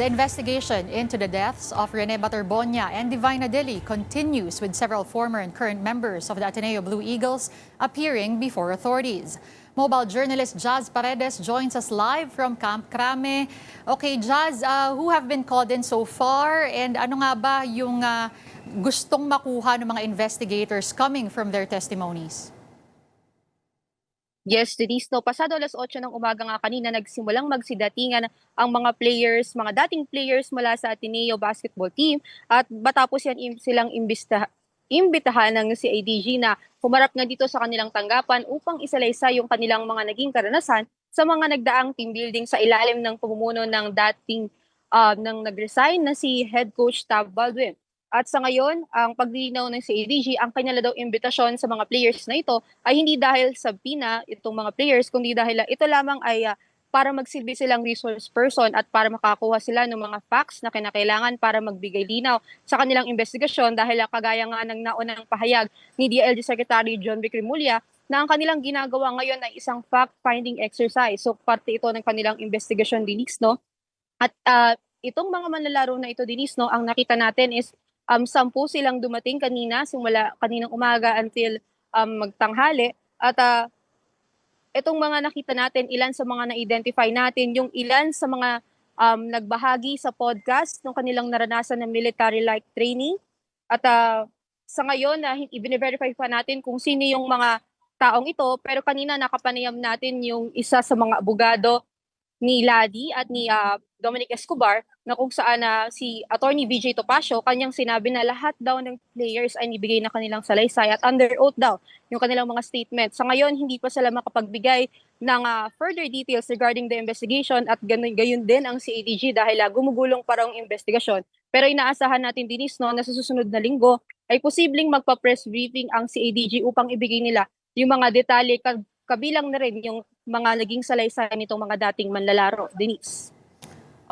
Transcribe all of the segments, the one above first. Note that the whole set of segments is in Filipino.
The investigation into the deaths of Rene Baterbonia and Divine Adili continues with several former and current members of the Ateneo Blue Eagles appearing before authorities. Mobile journalist Jazz Paredes joins us live from Camp Crame. Okay, Jazz, who have been called in so far and ano nga ba yung gustong makuha ng mga investigators coming from their testimonies? Yes, Denise, no, pasado 8:00 ng umaga nga kanina nagsimulang magsidatingan ang mga players, mga dating players mula sa Ateneo basketball team at matapos yan silang imbitahan ng CIDG na humarap nga dito sa kanilang tanggapan upang isalaysay yung kanilang mga naging karanasan sa mga nagdaang team building sa ilalim ng pamumuno ng dating ng nag-resign na si head coach Tab Baldwin. At sa ngayon, ang paglilinaw ng CADG, ang kanya daw imbitasyon sa mga players na ito ay hindi dahil sa PINA itong mga players, kundi dahil ito lamang ay para magsilbi silang resource person at para makakuha sila ng mga facts na kinakailangan para magbigay linaw sa kanilang investigasyon dahil kagaya nga ng naunang pahayag ni DILG Secretary John Vic Remulla na ang kanilang ginagawa ngayon ay isang fact-finding exercise. So parte ito ng kanilang investigasyon, Denise, no? At itong mga manlalaro na ito, Denise, no, ang nakita natin is 10 silang dumating kanina, simula kaninang umaga until magtanghali. At itong mga nakita natin, ilan sa mga na-identify natin, yung ilan sa mga nagbahagi sa podcast ng kanilang naranasan ng military-like training. At sa ngayon, i-verify pa natin kung sino yung mga taong ito. Pero kanina nakapanayam natin yung isa sa mga abogado ni Ladi at ni Dominic Escobar na kung saan si Attorney BJ Topacio, kanyang sinabi na lahat daw ng players ay nibigay na kanilang salaysay at under oath daw yung kanilang mga statement. Sa ngayon, hindi pa sila makapagbigay ng further details regarding the investigation at gayon din ang CADG dahil gumugulong pa raw ang investigasyon. Pero inaasahan natin, Denise, no, na sa susunod na linggo ay posibleng magpa-press briefing ang CADG upang ibigay nila yung mga detalye kabilang na rin yung mga naging salaysay nitong mga dating manlalaro. Denise.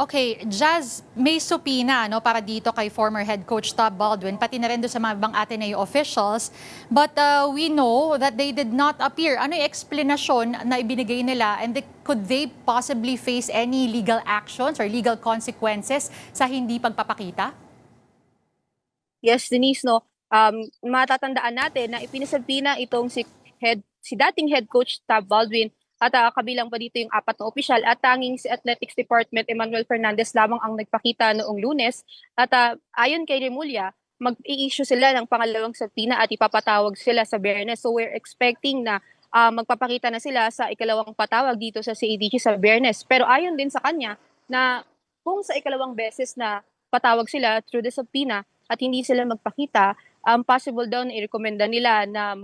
Okay, Jazz, may supina no, para dito kay former head coach Tab Baldwin, pati na rin doon sa mga ibang Ateneo officials. But we know that they did not appear. Ano yung explanation na ibinigay nila and could they possibly face any legal actions or legal consequences sa hindi pagpapakita? Yes, Denise, no. Matatandaan natin na ipinasabina itong si dating head coach Tab Baldwin at kabilang pa dito yung 4 na opisyal at tanging si Athletics Department Emmanuel Fernandez lamang ang nagpakita noong Lunes. At ayon kay Remulla, mag-i-issue sila ng pangalawang subpoena at ipapatawag sila sa Biyernes. So we're expecting na magpapakita na sila sa ikalawang patawag dito sa CADG sa Biyernes. Pero ayon din sa kanya na kung sa ikalawang beses na patawag sila through the subpoena at hindi sila magpakita, possible daw na i-recommenda nila na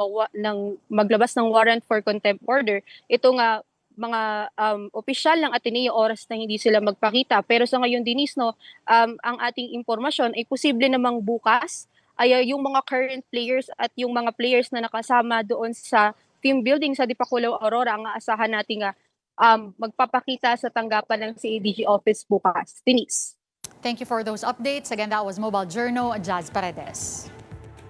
maglabas ng warrant for contempt order. Ito nga mga opisyal ng Ateneo oras na hindi sila magpakita. Pero sa ngayon, Denise, no, ang ating impormasyon ay posible namang bukas ay yung mga current players at yung mga players na nakasama doon sa team building sa Dipakulaw Aurora ang aasahan nating magpapakita sa tanggapan ng CADG office bukas. Denise. Thank you for those updates. Again, that was Mobile Journal, Jazz Paredes.